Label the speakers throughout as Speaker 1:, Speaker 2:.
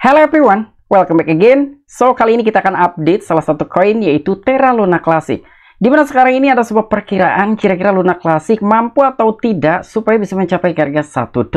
Speaker 1: Hello everyone, welcome back again. So, kali ini kita akan update salah satu koin yaitu Terra Luna Classic. Dimana sekarang ini ada sebuah perkiraan kira-kira Luna Classic mampu atau tidak supaya bisa mencapai harga $1.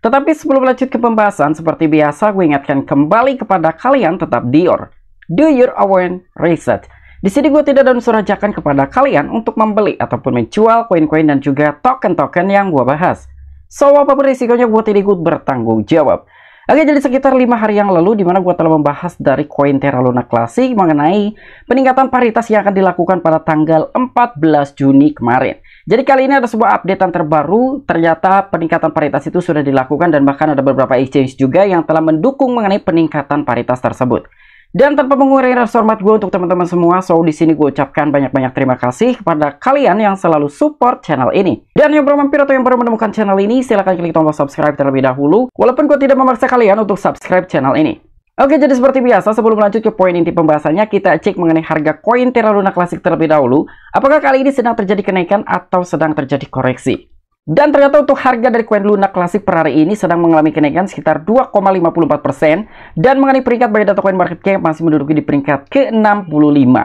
Speaker 1: Tetapi sebelum lanjut ke pembahasan, seperti biasa gue ingatkan kembali kepada kalian tetap do your own research. Di sini gue tidak ada unsur ajakan kepada kalian untuk membeli ataupun menjual koin-koin dan juga token-token yang gue bahas. So, apapun risikonya gue tidak ikut bertanggung jawab. Oke, jadi sekitar 5 hari yang lalu dimana gue telah membahas dari koin Terra Luna Classic mengenai peningkatan paritas yang akan dilakukan pada tanggal 14 Juni kemarin. Jadi kali ini ada sebuah updatean terbaru, ternyata peningkatan paritas itu sudah dilakukan dan bahkan ada beberapa exchange juga yang telah mendukung mengenai peningkatan paritas tersebut. Dan tanpa mengurangi rasa hormat gue untuk teman-teman semua, so di sini gue ucapkan banyak-banyak terima kasih kepada kalian yang selalu support channel ini. Dan yang baru mampir atau yang baru menemukan channel ini, silahkan klik tombol subscribe terlebih dahulu, walaupun gue tidak memaksa kalian untuk subscribe channel ini. Oke, jadi seperti biasa, sebelum lanjut ke poin inti pembahasannya, kita cek mengenai harga koin Terra Luna Classic terlebih dahulu. Apakah kali ini sedang terjadi kenaikan atau sedang terjadi koreksi? Dan ternyata untuk harga dari koin Luna Classic per hari ini sedang mengalami kenaikan sekitar 2,54%. Dan mengenai peringkat by data coin market cap masih menduduki di peringkat ke-65.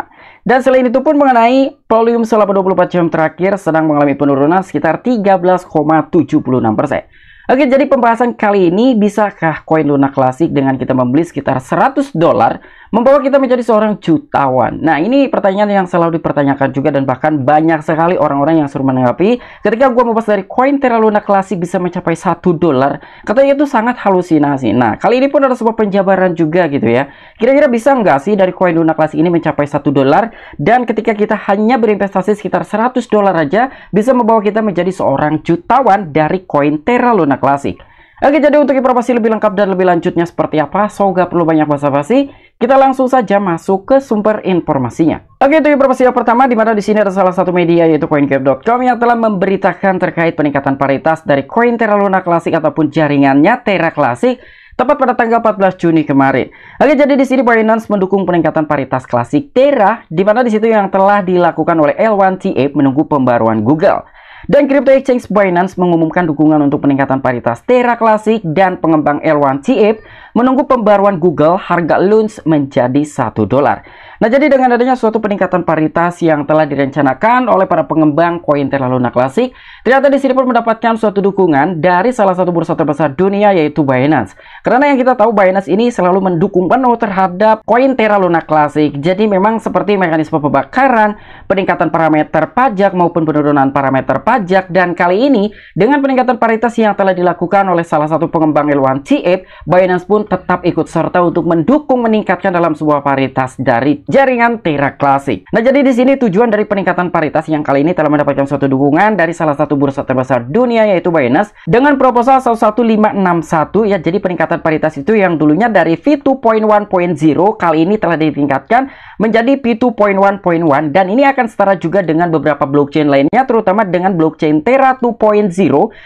Speaker 1: Dan selain itu pun mengenai volume selama 24 jam terakhir sedang mengalami penurunan sekitar 13,76%. Oke, jadi pembahasan kali ini, bisakah koin Luna Classic dengan kita membeli sekitar $100 membawa kita menjadi seorang jutawan? Nah, ini pertanyaan yang selalu dipertanyakan juga dan bahkan banyak sekali orang-orang yang suruh menanggapi ketika gue membahas dari koin Terra Luna Classic bisa mencapai $1. Katanya itu sangat halusinasi. Nah, kali ini pun ada sebuah penjabaran juga gitu ya. Kira-kira bisa nggak sih dari koin Luna Classic ini mencapai $1? Dan ketika kita hanya berinvestasi sekitar $100 aja bisa membawa kita menjadi seorang jutawan dari koin Terra Luna Classic. Oke, jadi untuk informasi lebih lengkap dan lebih lanjutnya seperti apa, so gak perlu banyak basa-basi, kita langsung saja masuk ke sumber informasinya. Oke, itu informasi yang pertama, dimana di sini ada salah satu media yaitu CoinGecko.com yang telah memberitakan terkait peningkatan paritas dari koin Terra Luna Classic ataupun jaringannya Terra Classic tepat pada tanggal 14 Juni kemarin. Oke, jadi di sini Binance mendukung peningkatan paritas klasik Terra, dimana di situ yang telah dilakukan oleh L1TF menunggu pembaruan Google. Dan Crypto Exchange Binance mengumumkan dukungan untuk peningkatan paritas Terra Classic dan pengembang L1TF menunggu pembaruan Google harga launch menjadi $1. Nah, jadi dengan adanya suatu peningkatan paritas yang telah direncanakan oleh para pengembang koin Terra Luna Classic, ternyata di sini pun mendapatkan suatu dukungan dari salah satu bursa terbesar dunia yaitu Binance. Karena yang kita tahu Binance ini selalu mendukung penuh terhadap koin Terra Luna Classic. Jadi memang seperti mekanisme pembakaran, peningkatan parameter pajak maupun penurunan parameter pajak, dan kali ini dengan peningkatan paritas yang telah dilakukan oleh salah satu pengembang L1TF, Binance pun tetap ikut serta untuk mendukung meningkatkan dalam sebuah paritas dari jaringan Terra Classic. Nah, jadi di sini tujuan dari peningkatan paritas yang kali ini telah mendapatkan suatu dukungan dari salah satu bursa terbesar dunia yaitu Binance dengan proposal 11561 ya. Jadi peningkatan paritas itu yang dulunya dari V2.1.0 kali ini telah ditingkatkan menjadi P2.1.1 dan ini akan setara juga dengan beberapa blockchain lainnya, terutama dengan blockchain Terra 2.0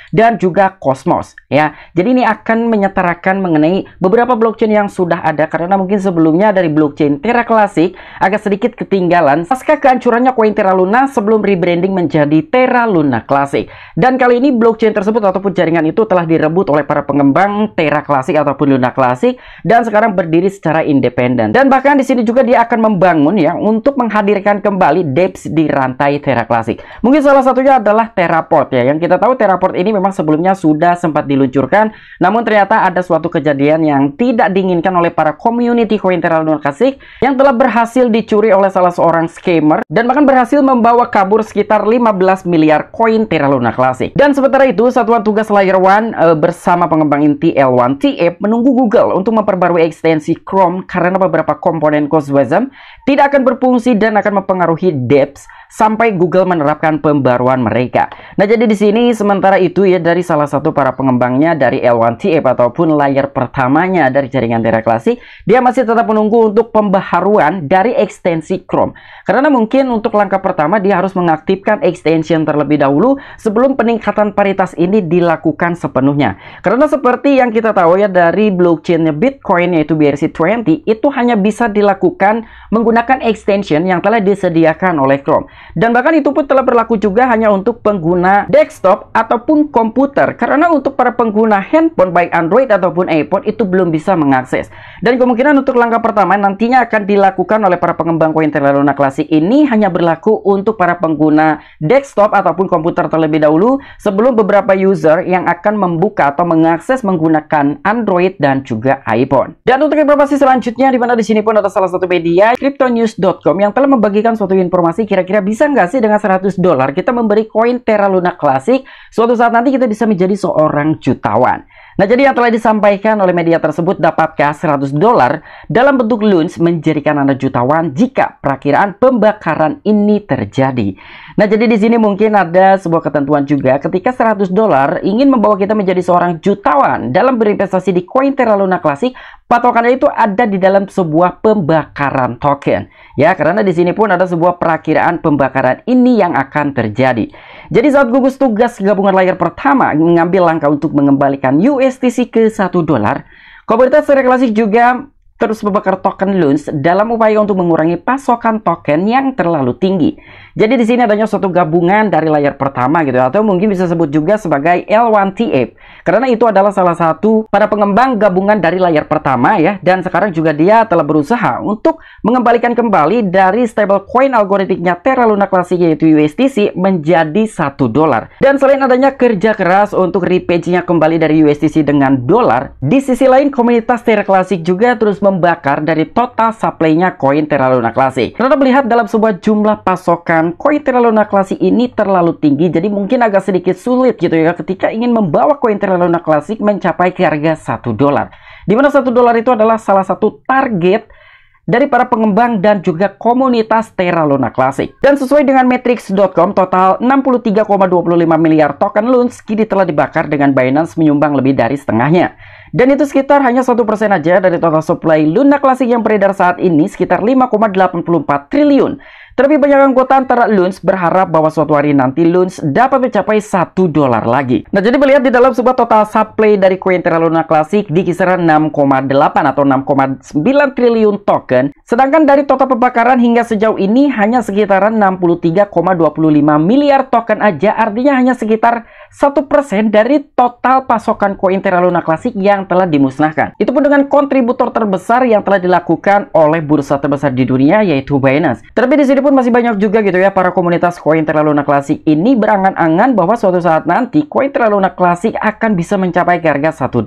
Speaker 1: dan juga Cosmos ya. Jadi ini akan menyetarakan mengenai beberapa blockchain yang sudah ada, karena mungkin sebelumnya dari blockchain Terra Classic agak sedikit ketinggalan pasca kehancurannya koin Terra Luna sebelum rebranding menjadi Terra Luna Classic. Dan kali ini blockchain tersebut ataupun jaringan itu telah direbut oleh para pengembang Terra Classic ataupun Luna Classic dan sekarang berdiri secara independen. Dan bahkan di sini juga dia akan membangun ya untuk menghadirkan kembali dApps di rantai Terra Classic. Mungkin salah satunya adalah Terraport ya. Yang kita tahu Terraport ini memang sebelumnya sudah sempat diluncurkan, namun ternyata ada suatu kejadian yang tidak diinginkan oleh para community koin Terra Luna Classic yang telah berhasil dicuri oleh salah seorang scammer dan bahkan berhasil membawa kabur sekitar 15 miliar koin Terra Luna Classic. Dan sementara itu, Satuan Tugas Layer 1 bersama pengembang inti L1TF menunggu Google untuk memperbarui ekstensi Chrome karena beberapa komponen CodeWasm tidak akan berfungsi dan akan mempengaruhi dApps sampai Google menerapkan pembaruan mereka. Nah, jadi di sini sementara itu ya, dari salah satu para pengembangnya dari L1TF ataupun layer pertamanya dari jaringan Terra Classic, dia masih tetap menunggu untuk pembaharuan dari ekstensi Chrome. Karena mungkin untuk langkah pertama dia harus mengaktifkan extension terlebih dahulu sebelum peningkatan paritas ini dilakukan sepenuhnya. Karena seperti yang kita tahu ya, dari blockchainnya Bitcoin yaitu BRC20 itu hanya bisa dilakukan menggunakan extension yang telah disediakan oleh Chrome. Dan bahkan itu pun telah berlaku juga hanya untuk pengguna desktop ataupun komputer. Karena untuk para pengguna handphone baik Android ataupun iPhone itu belum bisa mengakses. Dan kemungkinan untuk langkah pertama nantinya akan dilakukan oleh para pengembang koin Terra Luna Classic ini hanya berlaku untuk para pengguna desktop ataupun komputer terlebih dahulu, sebelum beberapa user yang akan membuka atau mengakses menggunakan Android dan juga iPhone. Dan untuk informasi selanjutnya, di mana di sini pun ada salah satu media cryptonews.com yang telah membagikan suatu informasi, kira-kira bisa nggak sih dengan $100 kita memberi koin Terra Luna Classic, suatu saat nanti kita bisa menjadi seorang jutawan. Nah, jadi yang telah disampaikan oleh media tersebut, dapatkah $100 dalam bentuk loans menjadikan Anda jutawan jika perakiraan pembakaran ini terjadi? Nah, jadi di sini mungkin ada sebuah ketentuan juga, ketika $100 ingin membawa kita menjadi seorang jutawan dalam berinvestasi di koin Terra Luna Classic, patokannya itu ada di dalam sebuah pembakaran token. Ya, karena di sini pun ada sebuah perakiraan pembakaran ini yang akan terjadi. Jadi saat gugus tugas gabungan layar pertama mengambil langkah untuk mengembalikan USTC ke $1, komunitas Terra Classic juga terus membakar token loans dalam upaya untuk mengurangi pasokan token yang terlalu tinggi. Jadi di sini adanya suatu gabungan dari layar pertama gitu, atau mungkin bisa sebut juga sebagai L1TF. Karena itu adalah salah satu para pengembang gabungan dari layar pertama ya, dan sekarang juga dia telah berusaha untuk mengembalikan kembali dari stablecoin algoritmiknya Terra Luna Classic yaitu USTC menjadi $1. Dan selain adanya kerja keras untuk repage-nya kembali dari USTC dengan dolar, di sisi lain komunitas Terra Classic juga terus membakar dari total supply-nya koin Terra Luna Classic. Karena melihat dalam sebuah jumlah pasokan koin Terra Luna Classic ini terlalu tinggi, jadi mungkin agak sedikit sulit gitu ya ketika ingin membawa koin Terra Luna Classic mencapai ke harga $1. Dimana $1 itu adalah salah satu target dari para pengembang dan juga komunitas Terra Luna Classic. Dan sesuai dengan Matrix.com, total 63,25 miliar token loans kini telah dibakar dengan Binance menyumbang lebih dari setengahnya. Dan itu sekitar hanya 1% aja dari total supply Luna Classic yang beredar saat ini, sekitar 5,84 triliun. Terlebih banyak anggota antara loans berharap bahwa suatu hari nanti loans dapat mencapai $1 lagi. Nah, jadi melihat di dalam sebuah total supply dari koin Terra Luna Classic di kisaran 6,8 atau 6,9 triliun token, sedangkan dari total pembakaran hingga sejauh ini hanya sekitaran 63,25 miliar token aja, artinya hanya sekitar 1% dari total pasokan koin Terra Luna Classic yang telah dimusnahkan. Itu pun dengan kontributor terbesar yang telah dilakukan oleh bursa terbesar di dunia yaitu Binance. Terlebih di sini pun masih banyak juga gitu ya para komunitas koin Terra Luna Classic ini berangan-angan bahwa suatu saat nanti koin Terra Luna Classic akan bisa mencapai harga $1.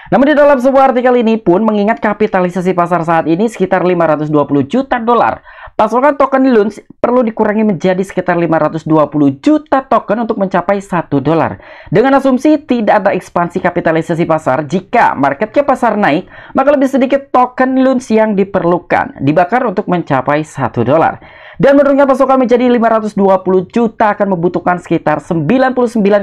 Speaker 1: Namun di dalam sebuah artikel ini pun mengingat kapitalisasi pasar saat ini sekitar $520 juta. Pasokan token loans perlu dikurangi menjadi sekitar 520 juta token untuk mencapai $1. Dengan asumsi tidak ada ekspansi kapitalisasi pasar, jika market cap pasar naik, maka lebih sedikit token loans yang diperlukan dibakar untuk mencapai $1. Dan menurunnya pasokan menjadi 520 juta akan membutuhkan sekitar 99,99%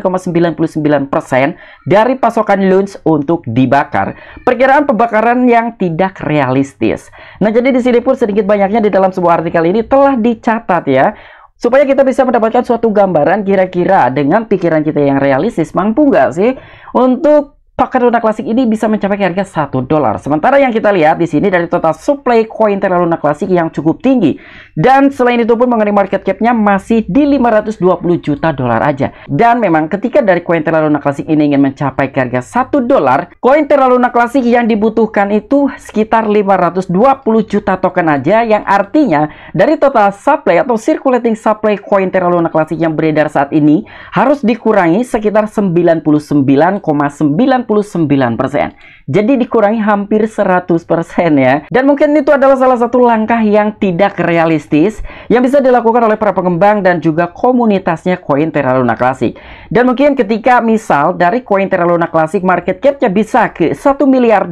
Speaker 1: dari pasokan loans untuk dibakar. Perkiraan pembakaran yang tidak realistis. Nah, jadi di sini pun sedikit banyaknya di dalam sebuah artikel ini telah dicatat ya, supaya kita bisa mendapatkan suatu gambaran kira-kira dengan pikiran kita yang realistis, mampu nggak sih untuk token Luna Classic ini bisa mencapai harga $1. Sementara yang kita lihat di sini dari total supply koin Terra Luna Classic yang cukup tinggi. Dan selain itu pun mengenai market cap-nya masih di $520 juta aja. Dan memang ketika dari koin Terra Luna Classic ini ingin mencapai harga $1, koin Terra Luna Classic yang dibutuhkan itu sekitar 520 juta token aja, yang artinya dari total supply atau circulating supply koin Terra Luna Classic yang beredar saat ini harus dikurangi sekitar 99,99%. Jadi dikurangi hampir 100% ya. Dan mungkin itu adalah salah satu langkah yang tidak realistis yang bisa dilakukan oleh para pengembang dan juga komunitasnya koin Terra Luna Classic. Dan mungkin ketika misal dari koin Terra Luna Classic market cap-nya bisa ke $1 miliar,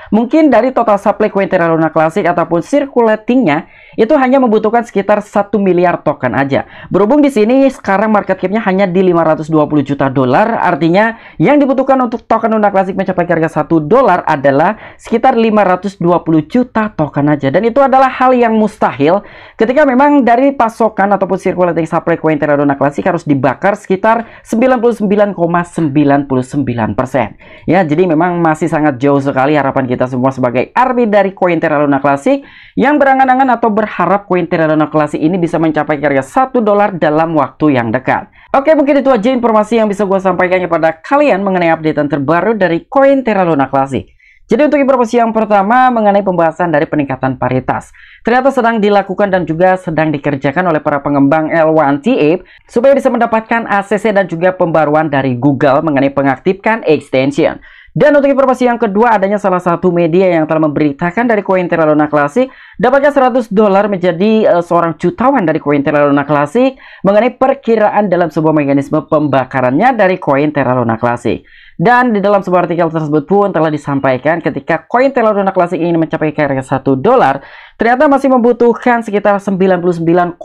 Speaker 1: mungkin dari total supply koin Terra Luna Classic ataupun circulating-nya itu hanya membutuhkan sekitar 1 miliar token aja. Berhubung di sini sekarang market cap-nya hanya di $520 juta, artinya yang dibutuhkan untuk token token Luna Classic mencapai harga $1 adalah sekitar 520 juta token aja. Dan itu adalah hal yang mustahil ketika memang dari pasokan ataupun circulating supply koin Terra Luna Classic harus dibakar sekitar 99,99%. Ya, jadi memang masih sangat jauh sekali harapan kita semua sebagai army dari koin Terra Luna Classic yang berangan-angan atau berharap koin Terra Luna Classic ini bisa mencapai harga $1 dalam waktu yang dekat. Oke, mungkin itu aja informasi yang bisa gue sampaikan kepada kalian mengenai updatean terbaru dari koin Terra Luna Classic. Jadi untuk informasi yang pertama mengenai pembahasan dari peningkatan paritas, ternyata sedang dilakukan dan juga sedang dikerjakan oleh para pengembang L1TAPE supaya bisa mendapatkan ACC dan juga pembaruan dari Google mengenai pengaktifkan extension. Dan untuk informasi yang kedua, adanya salah satu media yang telah memberitakan dari koin Terra Luna Classic dapatnya $100 menjadi seorang jutawan dari koin Terra Luna Classic mengenai perkiraan dalam sebuah mekanisme pembakarannya dari koin Terra Luna Classic. Dan di dalam sebuah artikel tersebut pun telah disampaikan ketika koin Terra Luna Classic ini mencapai harga $1, ternyata masih membutuhkan sekitar 99,99%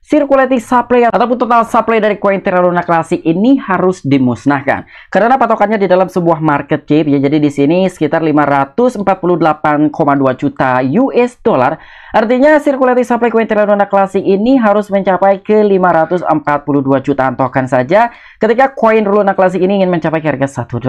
Speaker 1: circulating supply ataupun total supply dari koin Terra Luna Classic ini harus dimusnahkan. Karena patokannya di dalam sebuah market cap ya, jadi di sini sekitar 548,2 juta US dollar. Artinya circulating supply koin Terra Luna Classic ini harus mencapai ke 542 jutaan token saja ketika koin Luna Classic ini ingin mencapai harga $1.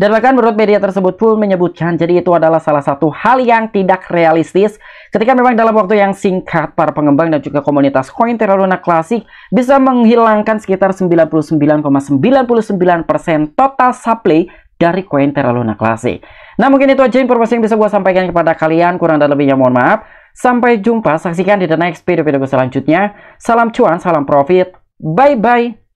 Speaker 1: Dan bahkan menurut media tersebut pun menyebutkan jadi itu adalah salah satu hal yang tidak realistis ketika memang dalam waktu yang singkat para pengembang dan juga komunitas koin Terra Luna Classic bisa menghilangkan sekitar 99,99% total supply dari koin Terra Luna Classic. Nah, mungkin itu aja informasi yang bisa gue sampaikan kepada kalian. Kurang dan lebihnya mohon maaf. Sampai jumpa, saksikan di the next video gue selanjutnya. Salam cuan, salam profit. Bye-bye.